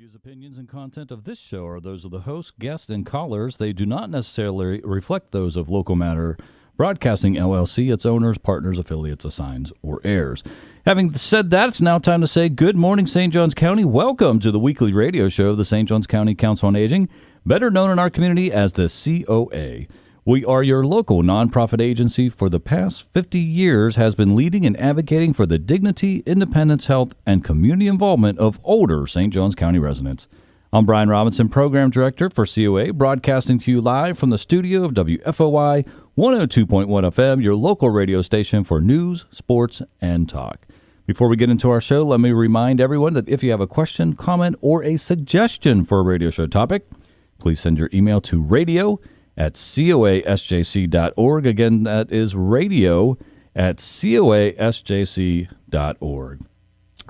views, opinions, and content of this show are those of the host, guests, and callers. They do not necessarily reflect those of Local Matter Broadcasting, LLC, its owners, partners, affiliates, assigns, or heirs. Having said that, it's now time to say good morning, St. Johns County. Welcome to the weekly radio show of the St. Johns County Council on Aging, better known in our community as the COA. We are your local nonprofit agency for the past 50 years has been leading and advocating for the dignity, independence, health, and community involvement of older St. Johns County residents. I'm Brian Robinson, Program Director for COA, broadcasting to you live from the studio of WFOY 102.1 FM, your local radio station for news, sports, and talk. Before we get into our show, let me remind everyone that if you have a question, comment, or a suggestion for a radio show topic, please send your email to radio@coasjc.org. Again, that is radio@coasjc.org.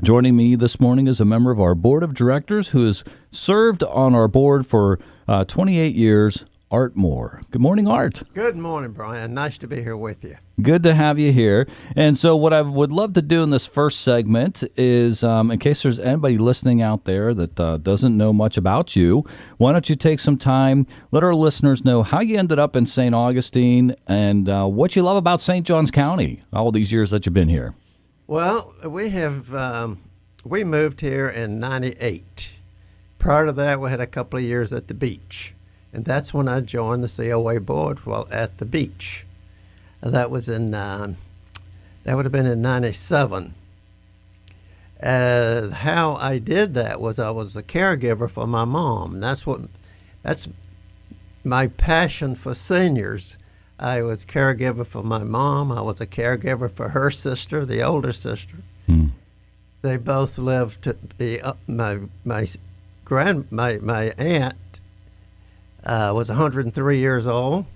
Joining me this morning is a member of our Board of Directors who has served on our board for 28 years, Art Moore. Good morning, Art. Good morning, Brian. Nice to be here with you. Good to have you here. And so what I would love to do in this first segment is, in case there's anybody listening out there that doesn't know much about you, why don't you take some time, let our listeners know how you ended up in St. Augustine and what you love about St. Johns County all these years that you've been here. Well, we moved here in 98. Prior to that, we had a couple of years at the beach. And that's when I joined the COA board while at the beach. That was that would have been in 97. How I did that was I was a caregiver for my mom. That's my passion for seniors. I was a caregiver for my mom. I was a caregiver for her sister, the older sister. They both lived to be my aunt was 103 years old,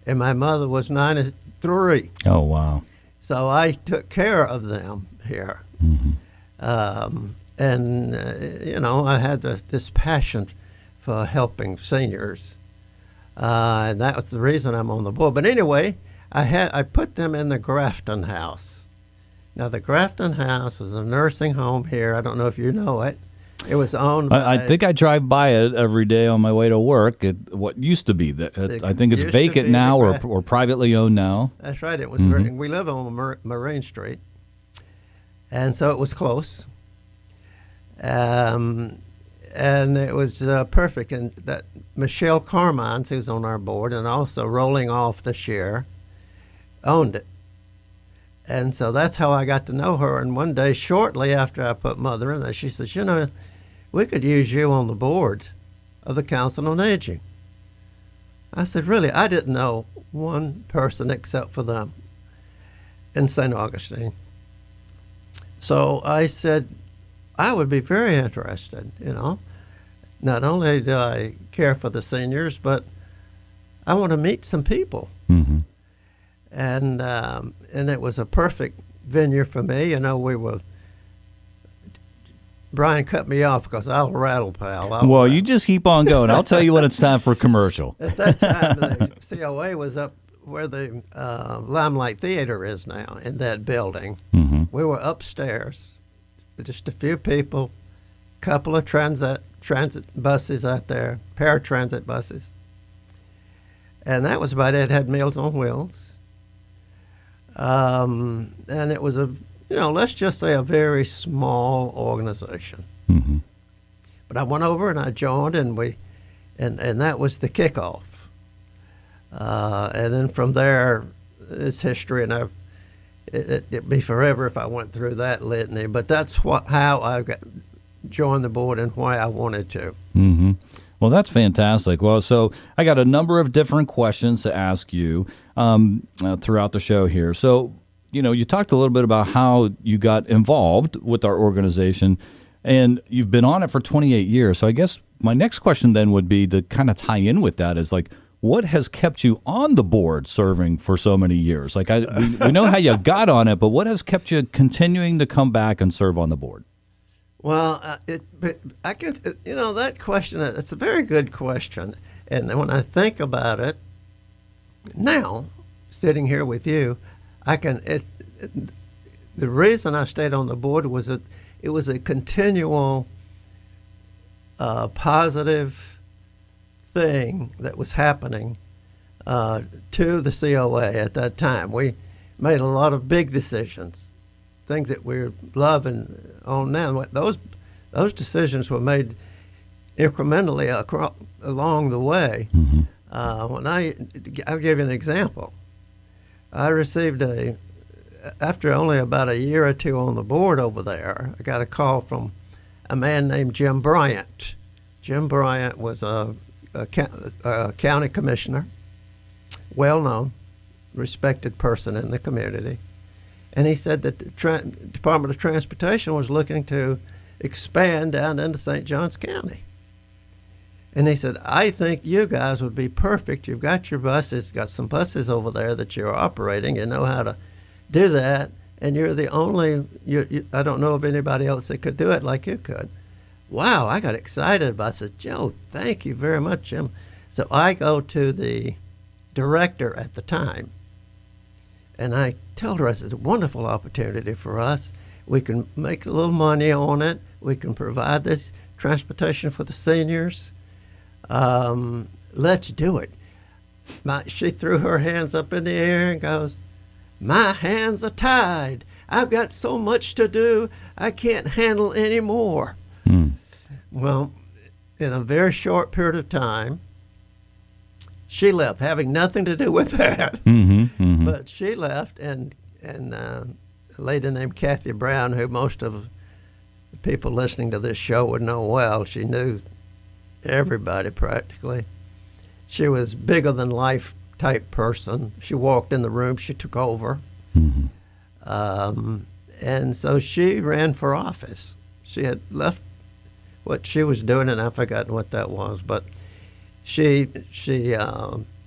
and my mother was 93. Oh, wow. So I took care of them here. I had this passion for helping seniors. And that was the reason I'm on the board. But anyway, I put them in the Grafton House. Now, the Grafton House was a nursing home here. I don't know if you know it. It was owned by... I think I drive by it every day on my way to work. What used to be. I think it's vacant now or privately owned now. That's right. It was. We live on Marine Street. And so it was close. And it was perfect. And that Michelle Carmines, who's on our board, and also rolling off the share, owned it. And so that's how I got to know her. And one day, shortly after I put Mother in there, she says, we could use you on the board of the Council on Aging. I said, really? I didn't know one person except for them in St. Augustine. So I said, I would be very interested, Not only do I care for the seniors, but I want to meet some people. And it was a perfect venue for me. Brian cut me off because I'll rattle, pal. You just keep on going. I'll tell you when it's time for commercial. At that time, the COA was up where the Limelight Theater is now, in that building. We were upstairs, just a few people, couple of transit buses out there, paratransit buses. And that was about it. It had Meals on Wheels. And it was let's just say a very small organization. But I went over and I joined, and that was the kickoff. And then from there, it's history, and it'd be forever if I went through that litany. But that's how I joined the board and why I wanted to. Well, that's fantastic. Well, so I got a number of different questions to ask you throughout the show here. So, you talked a little bit about how you got involved with our organization, and you've been on it for 28 years. So I guess my next question then would be to kind of tie in with that is what has kept you on the board serving for so many years? We know how you got on it, but what has kept you continuing to come back and serve on the board? Well, that question, it's a very good question. And when I think about it now, sitting here with you, the reason I stayed on the board was that it was a continual positive thing that was happening to the COA at that time. We made a lot of big decisions, things that we're loving on now. Those decisions were made incrementally along the way. Mm-hmm. I'll give you an example. I received after only about a year or two on the board over there, I got a call from a man named Jim Bryant. Jim Bryant was a county commissioner, well-known, respected person in the community. And he said that the Department of Transportation was looking to expand down into St. Johns County. And he said, I think you guys would be perfect. You've got your buses, got some buses over there that you're operating. You know how to do that. And you're the only, I don't know of anybody else that could do it like you could. Wow, I got excited about it. I said, Joe, thank you very much, Jim. So I go to the director at the time, and I told her, I said, it's a wonderful opportunity for us. We can make a little money on it. We can provide this transportation for the seniors. Let's do it. She threw her hands up in the air and goes, my hands are tied. I've got so much to do, I can't handle any more. Well, in a very short period of time, she left, having nothing to do with that. But she left, and a lady named Kathy Brown, who most of the people listening to this show would know well, she knew everybody practically. She was bigger than life type person. She walked in the room, she took over. And so she ran for office. She had left what she was doing, and I've forgotten what that was, but she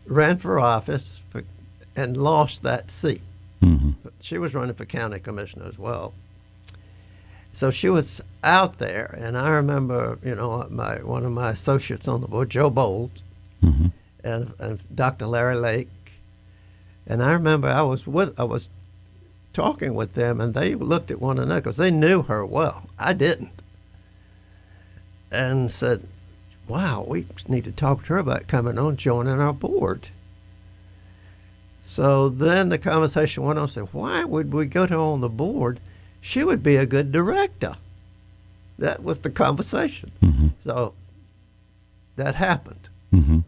ran for office and lost that seat. She was running for county commissioner as well. So she was out there, and I remember, one of my associates on the board, Joe Bolt, and Dr. Larry Lake, and I remember I was talking with them, and they looked at one another because they knew her well. I didn't, and said, "Wow, we need to talk to her about coming on, joining our board." So then the conversation went on. I said, "Why would we go to her on the board? She would be a good director." That was the conversation. So that happened.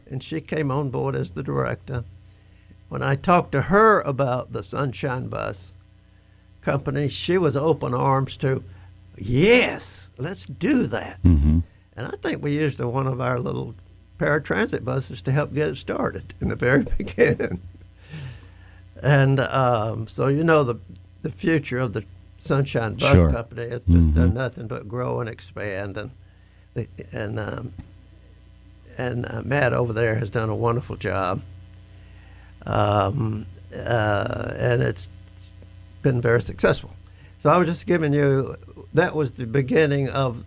And she came on board as the director. When I talked to her about the Sunshine Bus Company, she was open arms to, yes, let's do that. And I think we used one of our little paratransit buses to help get it started in the very beginning. And so the future of the Sunshine Bus Company has just done nothing but grow and expand, and Matt over there has done a wonderful job, and it's been very successful. So I was just giving you, that was the beginning of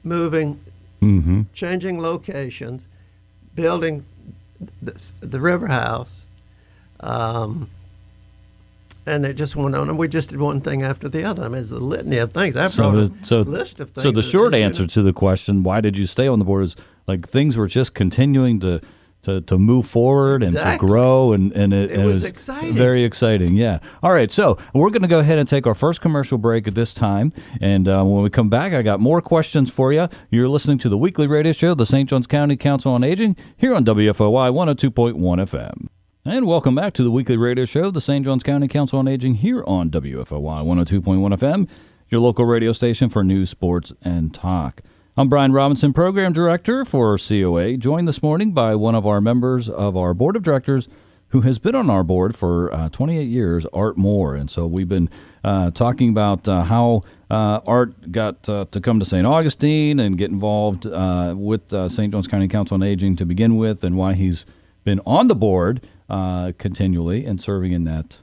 moving, changing locations, building the River House, and it just went on, and we just did one thing after the other. I mean, it's a litany of things. I've got a list of things. So the short answer to the question, why did you stay on the board, is like things were just continuing to move forward and to grow, and it was exciting. Very exciting, yeah. All right, so we're going to go ahead and take our first commercial break at this time, and when we come back, I got more questions for you. You're listening to the weekly radio show, the St. Johns County Council on Aging, here on WFOY 102.1 FM. And welcome back to the weekly radio show, the St. Johns County Council on Aging, here on WFOY 102.1 FM, your local radio station for news, sports, and talk. I'm Brian Robinson, Program Director for COA, joined this morning by one of our members of our Board of Directors who has been on our board for 28 years, Art Moore. And so we've been talking about how Art got to come to St. Augustine and get involved with St. Johns County Council on Aging to begin with, and why he's been on the board continually and serving in that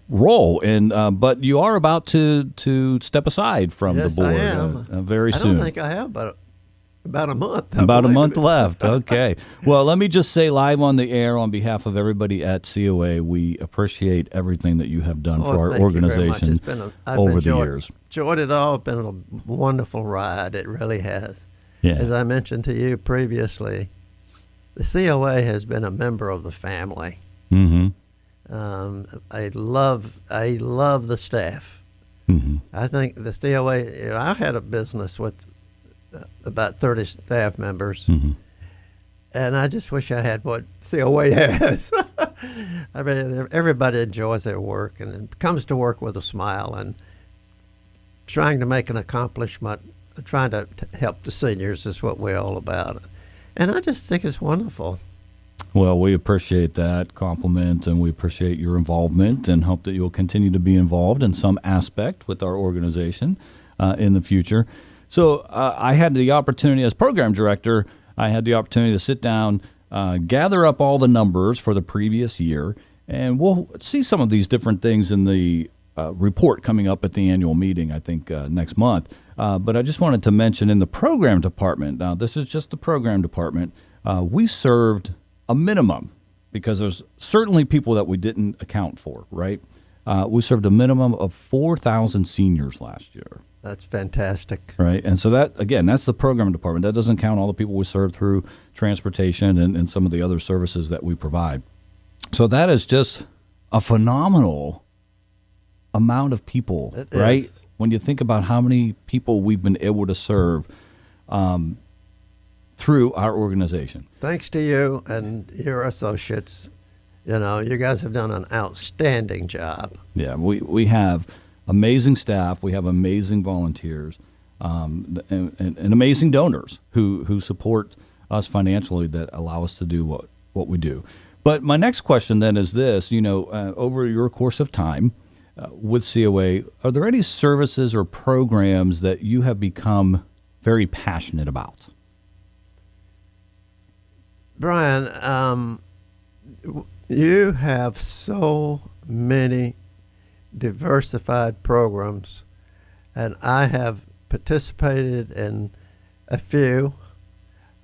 role. And but you are about to step aside from the board I am. very soon. I don't think I have, but About a month. About a month left. Okay. Well, let me just say live on the air on behalf of everybody at COA, we appreciate everything that you have done for our organization over the years. Enjoyed it all. It's been a wonderful ride. It really has. Yeah. As I mentioned to you previously, the COA has been a member of the family. Mm-hmm. I love the staff. Mm-hmm. I think the COA, I had a business with about 30 staff members, Mm-hmm. and I just wish I had what COA has. I mean, everybody enjoys their work and comes to work with a smile and trying to make an accomplishment, trying to help the seniors is what we're all about. And I just think it's wonderful. Well, we appreciate that compliment, and we appreciate your involvement and hope that you'll continue to be involved in some aspect with our organization in the future. So I had the opportunity as program director, I had the opportunity to sit down, gather up all the numbers for the previous year, and we'll see some of these different things in the report coming up at the annual meeting, I think, next month. But I just wanted to mention in the program department, now this is just the program department, we served a minimum, because there's certainly people that we didn't account for, right? We served a minimum of 4,000 seniors last year. That's fantastic. Right. And so that, again, that's the program department. That doesn't count all the people we serve through transportation and some of the other services that we provide. So that is just a phenomenal amount of people, right? Is. When you think about how many people we've been able to serve through our organization. Thanks to you and your associates. You know, you guys have done an outstanding job. Yeah, we have amazing staff. We have amazing volunteers and amazing donors who support us financially that allow us to do what we do. But my next question then is this, over your course of time with COA, are there any services or programs that you have become very passionate about? Brian, you have so many diversified programs, and I have participated in a few.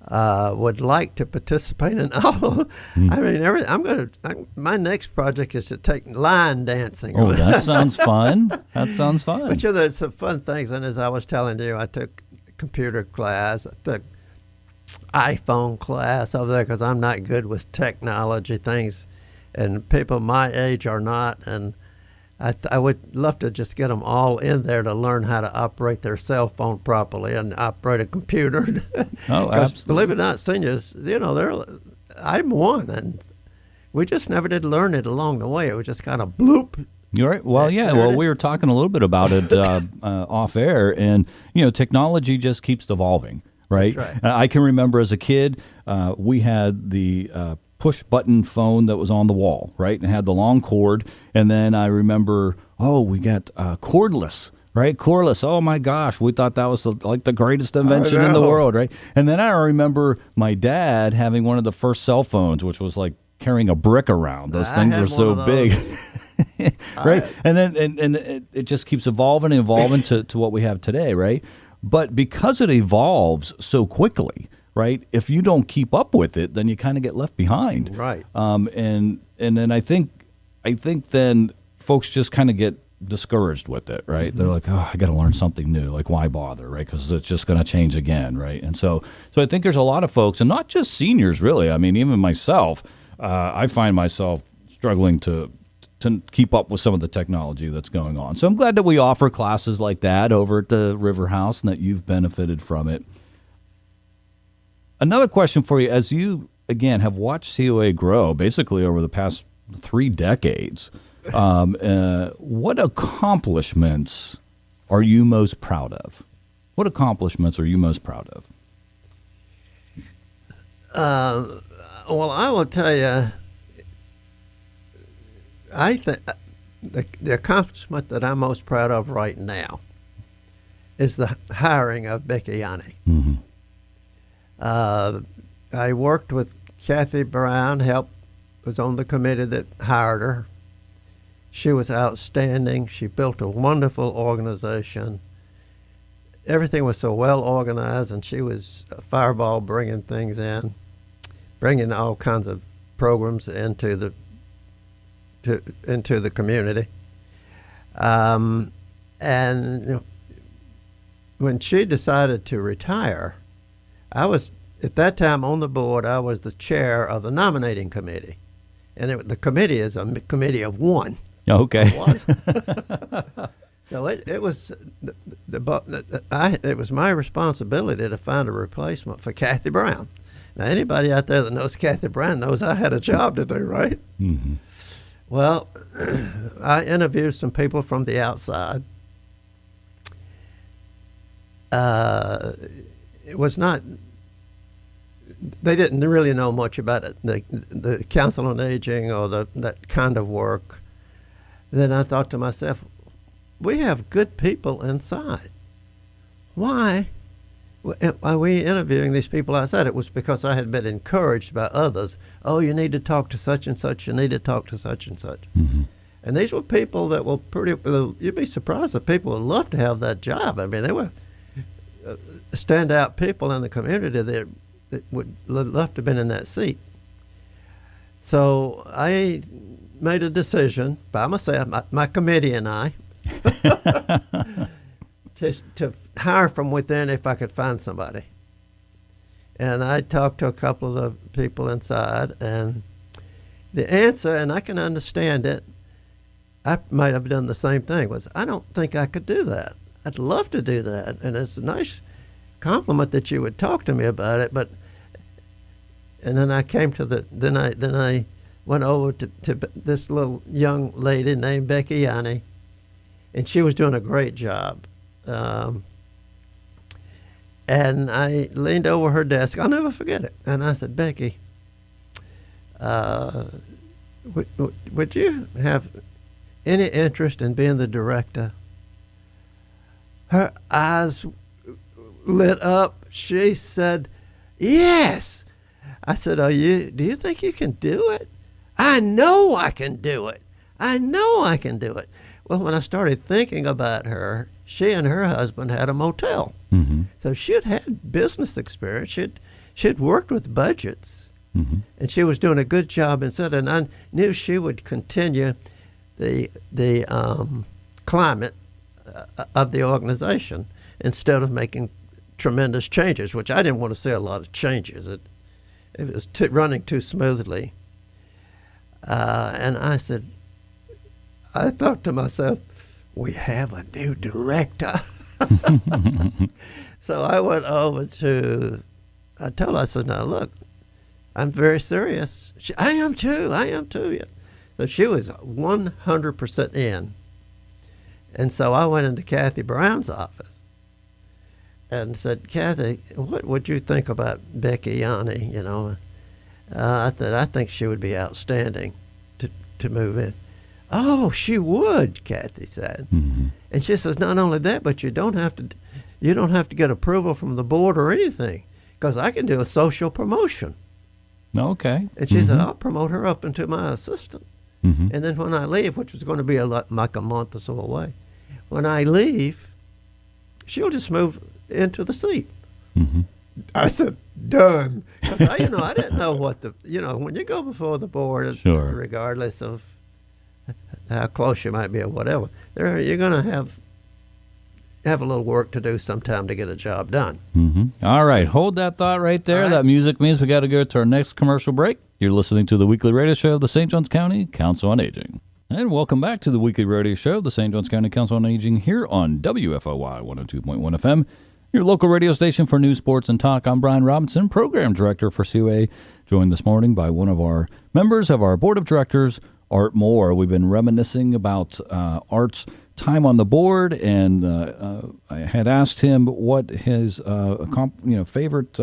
Would like to participate in all. I mean, my next project is to take line dancing. Oh, that sounds fun. That sounds fun. But there's some fun things. And as I was telling you, I took computer class. I took iPhone class over there because I'm not good with technology things, and people my age are not. And I would love to just get them all in there to learn how to operate their cell phone properly and operate a computer. Oh, absolutely. Believe it or not, seniors, I'm one, and we just never did learn it along the way. It was just kind of bloop. You're right. Well, yeah. Well, we were talking a little bit about it off air, and technology just keeps evolving, right? That's right. I can remember as a kid, we had the push button phone that was on the wall, right, and had the long cord. And then I remember, we got cordless. Right, cordless. Oh my gosh, we thought that was the greatest invention in the world, right? And then I remember my dad having one of the first cell phones, which was like carrying a brick around. Those things were so big, right? And then and it just keeps evolving and evolving to what we have today, right? But because it evolves so quickly, right? If you don't keep up with it, then you kind of get left behind, right? And then I think then folks just kind of get discouraged with it, right? Mm-hmm. They're like, I got to learn something new. Like, why bother, right? Because it's just going to change again, right? And so I think there's a lot of folks, and not just seniors, really. I mean, even myself, I find myself struggling to keep up with some of the technology that's going on. So I'm glad that we offer classes like that over at the River House and that you've benefited from it. Another question for you, as you, again, have watched COA grow basically over the past 3 decades, what accomplishments are you most proud of? What accomplishments are you most proud of? Well, I will tell you, I think the accomplishment that I'm most proud of right now is the hiring of Becky Yanni. Mm-hmm. I worked with Kathy Brown, was on the committee that hired her. She was outstanding. She built a wonderful organization. everything was so well organized, and she was a fireball bringing things in, bringing all kinds of programs into the community. And when she decided to retire, I was at that time on the board. I was the chair of the nominating committee, and the committee is a committee of one. Okay. So it was it was my responsibility to find a replacement for Kathy Brown. Now, anybody out there that knows Kathy Brown knows I had a job to do, right? Mm-hmm. Well, I interviewed some people from the outside. It was not. They didn't really know much about it, the Council on Aging or that kind of work. Then I thought to myself, we have good people inside. Why are we interviewing these people outside? It was because I had been encouraged by others. Oh, you need to talk to such and such. You need to talk to such and such. Mm-hmm. And these were people that were you'd be surprised that people would love to have that job. I mean, they were standout people in the community that would love to have been in that seat. So I made a decision by myself, my committee and I, to hire from within if I could find somebody. And I talked to a couple of the people inside, and the answer, and I can understand it, I might have done the same thing, was I don't think I could do that. I'd love to do that, and it's a nice compliment that you would talk to me about it, but and then I came to then I went over to this little young lady named Becky Yanni, and she was doing a great job. And I leaned over her desk. I'll never forget it. And I said, Becky, would you have any interest in being the director? Her eyes lit up. She said, yes. I said, do you think you can do it? I know I can do it. I know I can do it. Well, when I started thinking about her, she and her husband had a motel. Mm-hmm. So she'd had business experience. She'd worked with budgets. Mm-hmm. And she was doing a good job inside. And I knew she would continue the climate of the organization instead of making tremendous changes, which I didn't want to see a lot of changes. It was running too smoothly. And I thought to myself, we have a new director. So I went over I told her, I said, now look, I'm very serious. I am too. So she was 100% in. And so I went into Kathy Brown's office and said, Kathy, what would you think about Becky Yanni? I think she would be outstanding to move in. Oh, she would, Kathy said. Mm-hmm. And she says, not only that, but you don't have to get approval from the board or anything, because I can do a social promotion. Okay. And she said, I'll promote her up into my assistant. Mm-hmm. And then when I leave, which was going to be like a month or so away, when I leave, she'll just move into the seat. Mm-hmm. I said, done. Because I didn't know what when you go before the board, sure, regardless of how close you might be or whatever, you're going to have a little work to do sometime to get a job done. Mm-hmm. All right. Hold that thought right there. Right. That music means we got to go to our next commercial break. You're listening to the weekly radio show of the St. Johns County Council on Aging. And welcome back to the weekly radio show of the St. Johns County Council on Aging here on WFOY 102.1 FM, your local radio station for news, sports, and talk. I'm Brian Robinson, Program Director for COA, joined this morning by one of our members of our Board of Directors, Art Moore. We've been reminiscing about Art's time on the board, and I had asked him what his favorite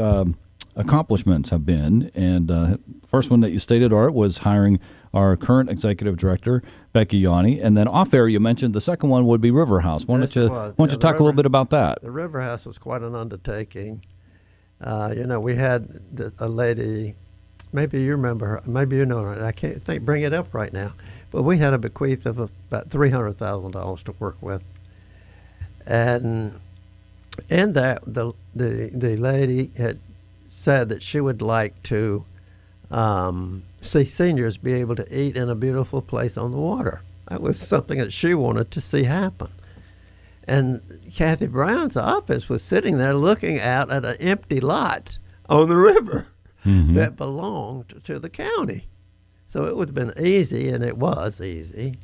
accomplishments have been. And first one that you stated, Art, was hiring our current executive director, Becky Yanni. And then off air, you mentioned the second one would be River House. Why don't you talk a little bit about that? The River House was quite an undertaking. We had a lady, maybe you remember her, maybe you know her, I can't bring it up right now, but we had a bequeath of about $300,000 to work with. And And that the lady had said that she would like to see seniors be able to eat in a beautiful place on the water. That was something that she wanted to see happen. And Kathy Brown's office was sitting there looking out at an empty lot on the river that belonged to the county. So it would have been easy, and it was easy,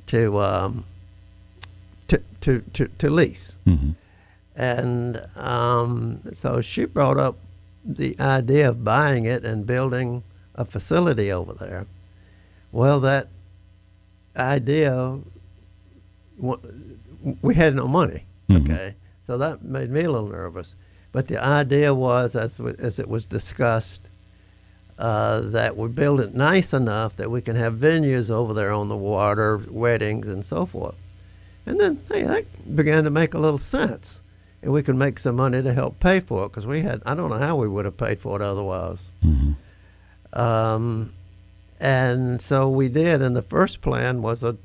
to lease. And so she brought up the idea of buying it and building a facility over there. Well, that idea, we had no money, okay? So that made me a little nervous. But the idea was, as it was discussed, that we build it nice enough that we can have venues over there on the water, weddings and so forth. And then, hey, that began to make a little sense. And we could make some money to help pay for it, because I don't know how we would have paid for it otherwise. And so we did, and the first plan was a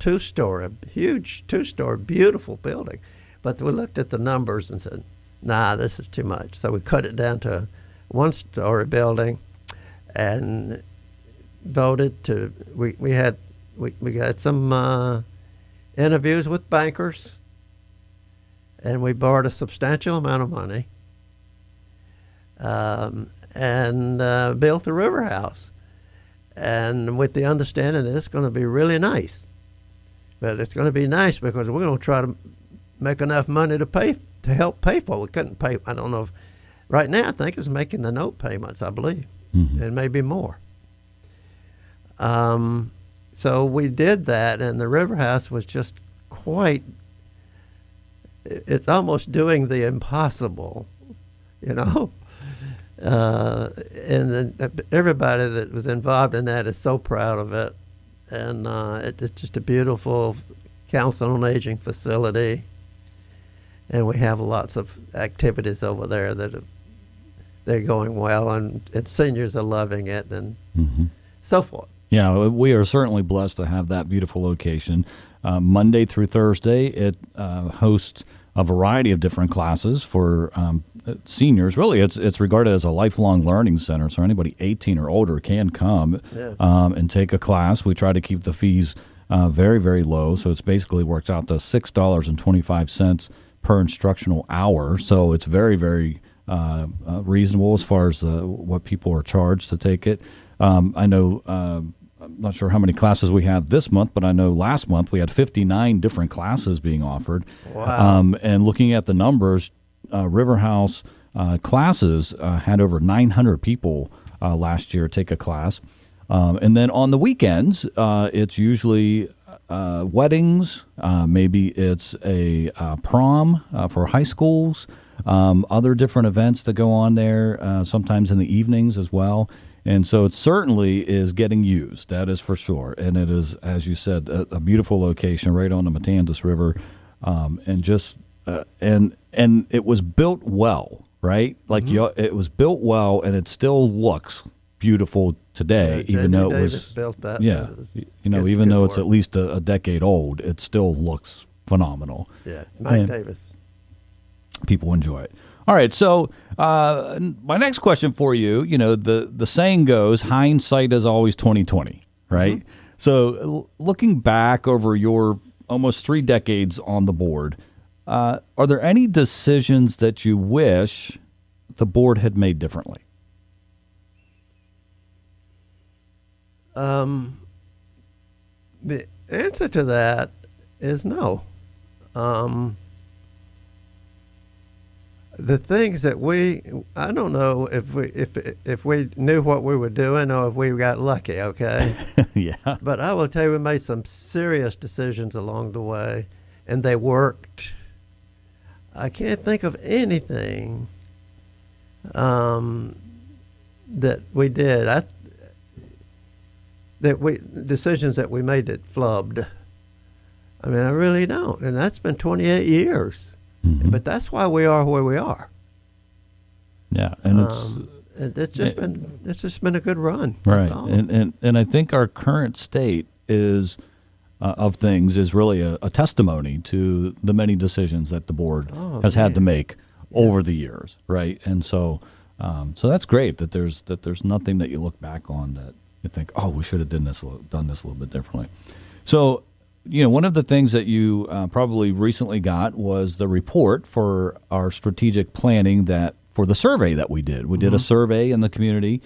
huge two-story, beautiful building. But we looked at the numbers and said, nah, this is too much. So we cut it down to a one-story building and voted to, we had some interviews with bankers, and we borrowed a substantial amount of money and built the river house. And with the understanding that it's going to be really nice. But it's going to be nice because we're going to try to make enough money to help pay for it. We couldn't pay, I don't know if, right now I think it's making the note payments, I believe, and maybe more. So we did that, and the river house was just it's almost doing the impossible, and then everybody that was involved in that is so proud of it. And it's just a beautiful Council on Aging facility. And we have lots of activities over there that they're going well, and seniors are loving it and so forth. Yeah, we are certainly blessed to have that beautiful location. Monday through Thursday, it hosts a variety of different classes for seniors. Really, it's regarded as a lifelong learning center, so anybody 18 or older can come and take a class. We try to keep the fees very, very low, so it's basically works out to $6.25 per instructional hour. So it's very, very reasonable as far as what people are charged to take it. I know, I'm not sure how many classes we had this month, but I know last month we had 59 different classes being offered. Wow. And looking at the numbers, River House classes had over 900 people last year take a class. And then on the weekends, it's usually weddings, maybe it's a prom for high schools, other different events that go on there, sometimes in the evenings as well. And so it certainly is getting used, that is for sure. And it is, as you said, a beautiful location right on the Matanzas River, and just and it was built well, right? Like it was built well, and it still looks beautiful today, even though it was built that. Yeah, even though it's at least a decade old, it still looks phenomenal. Yeah, Mike Davis. People enjoy it. All right, so my next question for you, the saying goes, hindsight is always 20/20, right? So looking back over your almost 3 decades on the board, are there any decisions that you wish the board had made differently? The answer to that is no. The things that I don't know if we knew what we were doing or if we got lucky, okay? Yeah. But I will tell you, we made some serious decisions along the way, and they worked. I can't think of anything that we did. Decisions that we made that flubbed. I mean, I really don't, and that's been 28 years. But that's why we are where we are. Yeah, and it's just been a good run. Right, and I think our current state is of things is really a testimony to the many decisions that the board has had to make over the years, right? And so that's great that there's nothing that you look back on that you think, oh, we should have done this a little bit differently. So, one of the things that you probably recently got was the report for our strategic planning for the survey that we did. We did a survey in the community,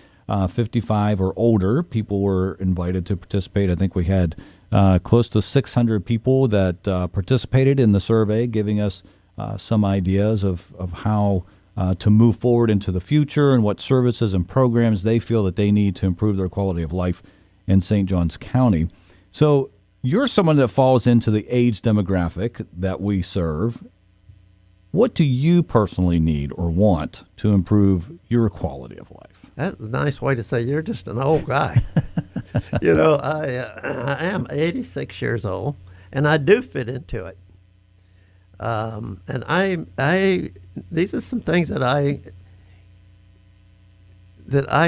55 or older. People were invited to participate. I think we had close to 600 people that participated in the survey, giving us some ideas of how to move forward into the future and what services and programs they feel that they need to improve their quality of life in St. Johns County. So you're someone that falls into the age demographic that we serve. What do you personally need or want to improve your quality of life? That's a nice way to say you're just an old guy. I am 86 years old, and I do fit into it. And I these are some things that I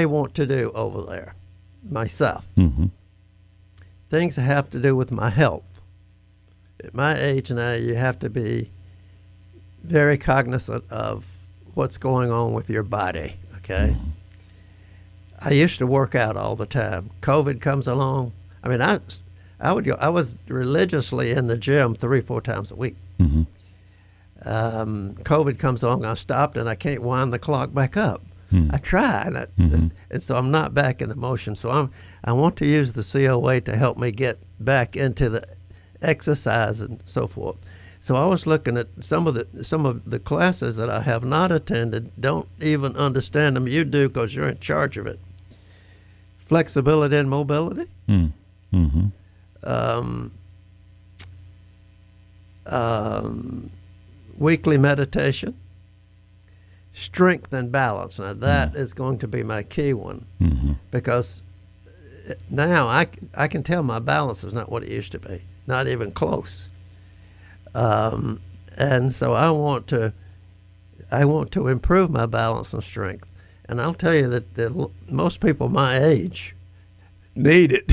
want to do over there myself. Mm-hmm. Things that have to do with my health. At my age now, you have to be very cognizant of what's going on with your body, okay? Mm-hmm. I used to work out all the time. COVID comes along. I mean, I would go. I was religiously in the gym 3-4 times a week. Mm-hmm. COVID comes along. I stopped, and I can't wind the clock back up. I tried, and so I'm not back in the motion. So I want to use the COA to help me get back into the exercise and so forth. So I was looking at some of the classes that I have not attended. Don't even understand them. You do, because you're in charge of it. Flexibility and mobility. Weekly meditation. Strength and balance. Now that is going to be my key one, because now I can tell my balance is not what it used to be, not even close. And so I want to improve my balance and strength. And I'll tell you that most people my age need it.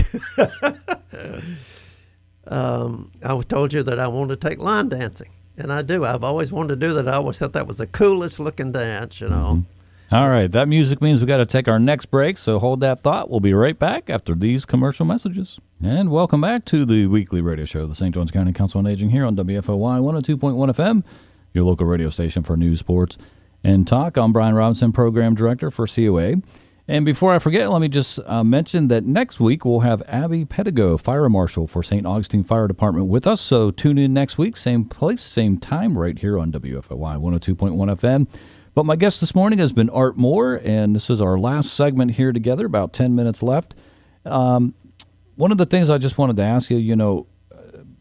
I told you that I want to take line dancing. And I do. I've always wanted to do that. I always thought that was the coolest looking dance, All right. That music means we got to take our next break, so hold that thought. We'll be right back after these commercial messages. And welcome back to the weekly radio show, the St. Johns County Council on Aging, here on WFOY 102.1 FM, your local radio station for news, sports, and talk. I'm Brian Robinson, Program Director for COA. And before I forget, let me just mention that next week we'll have Abby Pedigo, Fire Marshal for St. Augustine Fire Department, with us. So tune in next week, same place, same time, right here on WFOY 102.1 FM. But my guest this morning has been Art Moore, and this is our last segment here together, about 10 minutes left. One of the things I just wanted to ask you,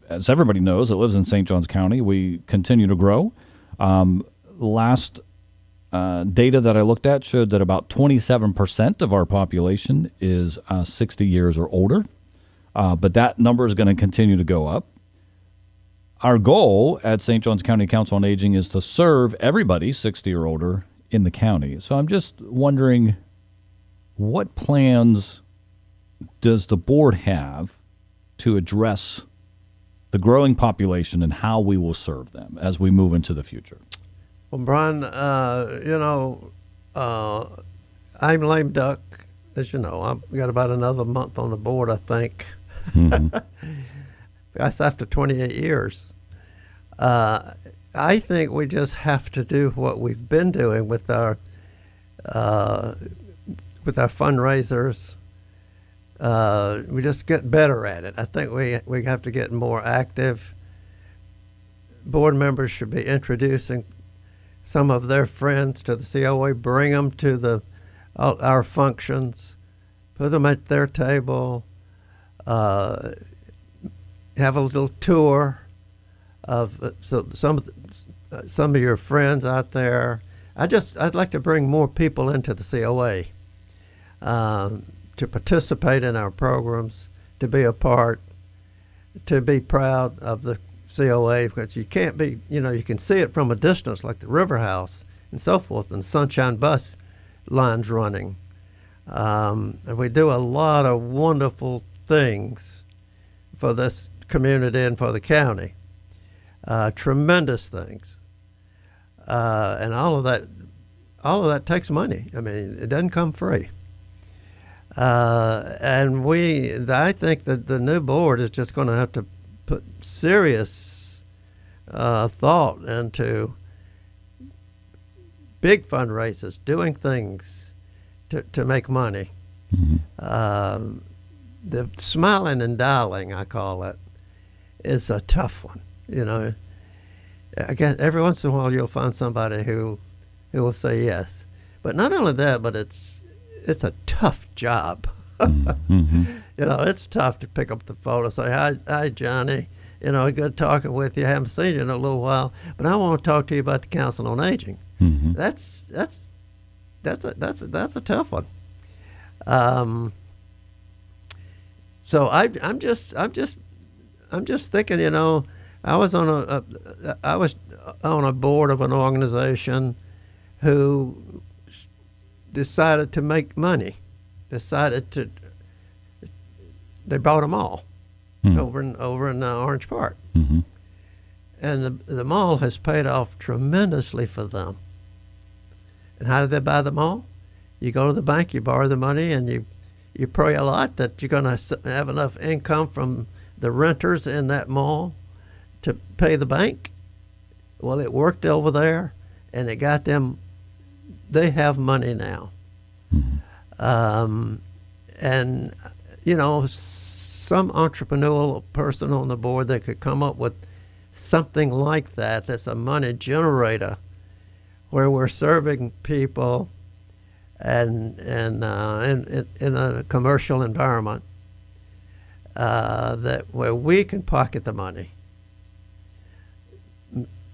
as everybody knows that lives in St. Johns County, we continue to grow. Last data that I looked at showed that about 27% of our population is 60 years or older, but that number is going to continue to go up. Our goal at St. Johns County Council on Aging is to serve everybody 60 or older in the county. So I'm just wondering, what plans does the board have to address the growing population and how we will serve them as we move into the future? Well, Brian, I'm lame duck, as you know. I've got about another month on the board, I think. That's after 28 years. I think we just have to do what we've been doing with our fundraisers. We just get better at it. I think we have to get more active. Board members should be introducing some of their friends to the COA, bring them to our functions, put them at their table, have a little tour of some of your friends out there. I'd like to bring more people into the COA to participate in our programs, to be a part, to be proud of the COA, because you can't be, you can see it from a distance, like the River House and so forth, and Sunshine Bus lines running. And we do a lot of wonderful things for this community and for the county. Tremendous things. And all of that takes money. I mean, it doesn't come free. And I think that the new board is just going to have to put serious thought into big fundraisers, doing things to make money. Mm-hmm. The smiling and dialing, I call it, is a tough one. You know, I guess every once in a while you'll find somebody who will say yes. But not only that, but it's a tough job. Mm-hmm. You know, it's tough to pick up the phone and say, hi, Johnny. You know, good talking with you. I haven't seen you in a little while, but I want to talk to you about the Council on Aging. Mm-hmm. That's a tough one. So I'm just thinking. You know, I was on a board of an organization who decided to make money. They bought them all over in Orange Park, mm-hmm. and the mall has paid off tremendously for them. And how did they buy the mall? You go to the bank, you borrow the money, and you pray a lot that you're going to have enough income from the renters in that mall to pay the bank. Well, it worked over there, and it got them. They have money now. Mm-hmm. And, you know, some entrepreneurial person on the board that could come up with something like that, that's a money generator, where we're serving people and in a commercial environment, where we can pocket the money.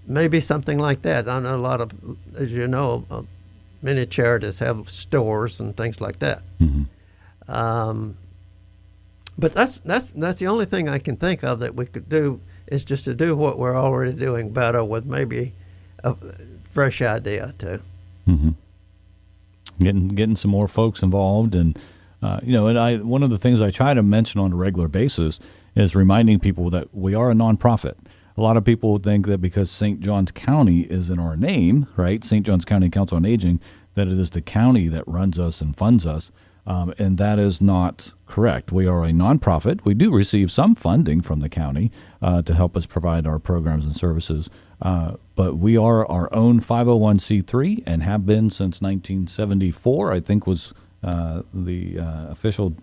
Maybe something like that. I know a lot of, as you know, many charities have stores and things like that. Mm-hmm. But that's the only thing I can think of that we could do, is just to do what we're already doing better with maybe a fresh idea too. Mm-hmm. Getting some more folks involved, and one of the things I try to mention on a regular basis is reminding people that we are a nonprofit. A lot of people think that because St. Johns County is in our name, right? St. Johns County Council on Aging, that it is the county that runs us and funds us. And that is not correct. We are a nonprofit. We do receive some funding from the county to help us provide our programs and services. But we are our own 501c3 and have been since 1974, I think was the official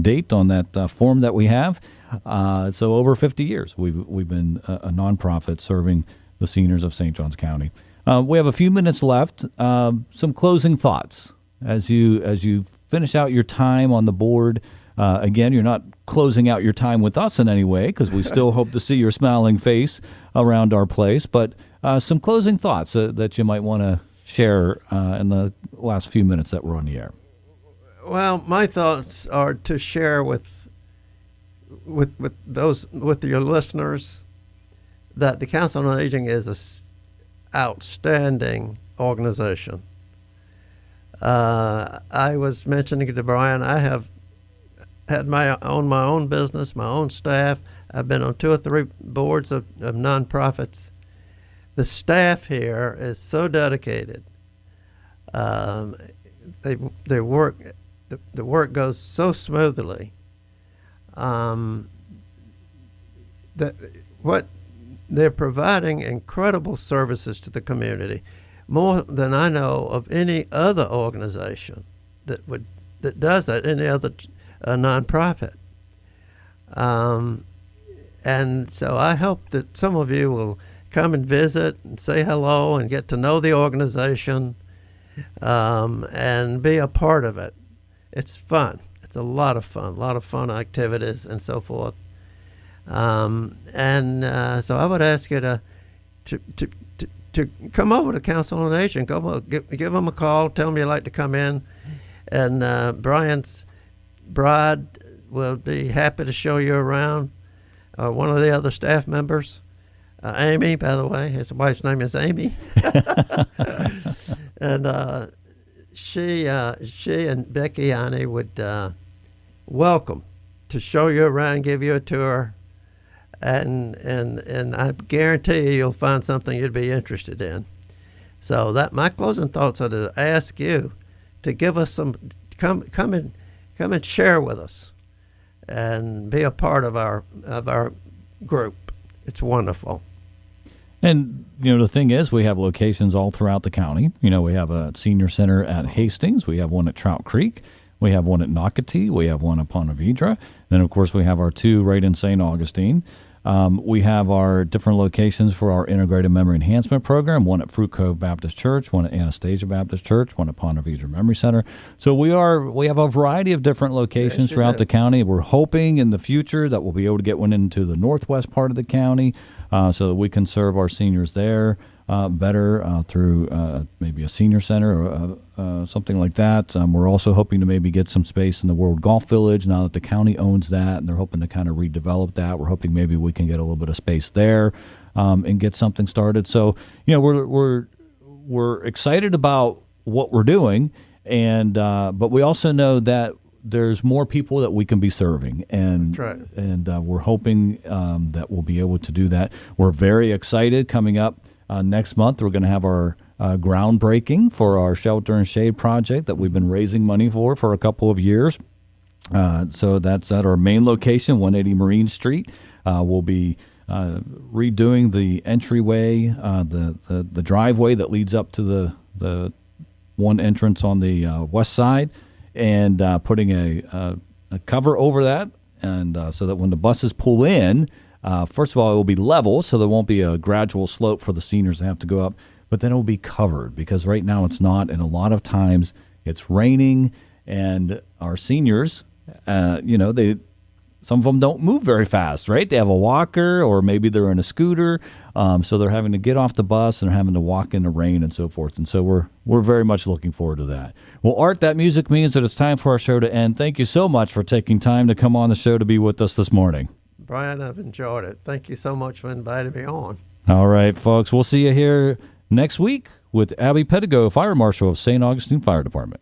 date on that form that we have. So over 50 years, we've been a nonprofit serving the seniors of St. Johns County. We have a few minutes left. Some closing thoughts as you finish out your time on the board. Again, you're not closing out your time with us in any way, because we still hope to see your smiling face around our place. But some closing thoughts that you might want to share in the last few minutes that we're on the air. Well, my thoughts are to share with your listeners that the Council on Aging is an outstanding organization. I was mentioning to Brian, I have had my own business, my own staff. I've been on 2 or 3 boards of nonprofits. The staff here is so dedicated. They work. The work goes so smoothly. That what they're providing incredible services to the community, more than I know of any other organization that does that, any other nonprofit. And so I hope that some of you will come and visit and say hello and get to know the organization, and be a part of it. It's fun. It's a lot of fun activities and so forth. So I would ask you to come over to Council on Aging. Give them a call. Tell them you'd like to come in, and Brian's bride will be happy to show you around. One of the other staff members, Amy, by the way, his wife's name is Amy, and she and Becky Annie would welcome to show you around, give you a tour, and I guarantee you'll find something you'd be interested in. So that my closing thoughts are to ask you to give us some come and share with us and be a part of our group. It's wonderful. And, the thing is, we have locations all throughout the county. We have a senior center at Hastings. We have one at Trout Creek. We have one at Nocatee. We have one at Ponte Vedra. Then, of course, we have our two right in St. Augustine. We have our different locations for our Integrated Memory Enhancement Program, one at Fruit Cove Baptist Church, one at Anastasia Baptist Church, one at Ponte Vedra Memory Center. So we have a variety of different locations throughout the county. We're hoping in the future that we'll be able to get one into the northwest part of the county so that we can serve our seniors there better through maybe a senior center or something like that. We're also hoping to maybe get some space in the World Golf Village now that the county owns that, and they're hoping to kind of redevelop that. We're hoping maybe we can get a little bit of space there and get something started. So, we're excited about what we're doing, and but we also know that there's more people that we can be serving, and That's right. And we're hoping that we'll be able to do that. We're very excited coming up. Next month, we're going to have our groundbreaking for our Shelter and Shade project that we've been raising money for a couple of years. So that's at our main location, 180 Marine Street. We'll be redoing the entryway, the driveway that leads up to the one entrance on the west side, and putting a cover over that, and so that when the buses pull in, first of all, it will be level, so there won't be a gradual slope for the seniors to have to go up, but then it will be covered, because right now it's not, and a lot of times it's raining, and our seniors, some of them don't move very fast, right? They have a walker, or maybe they're in a scooter, so they're having to get off the bus and they're having to walk in the rain and so forth, and so we're very much looking forward to that. Well, Art, that music means that it's time for our show to end. Thank you so much for taking time to come on the show to be with us this morning. Brian, I've enjoyed it. Thank you so much for inviting me on. All right, folks. We'll see you here next week with Abby Pedigo, Fire Marshal of St. Augustine Fire Department.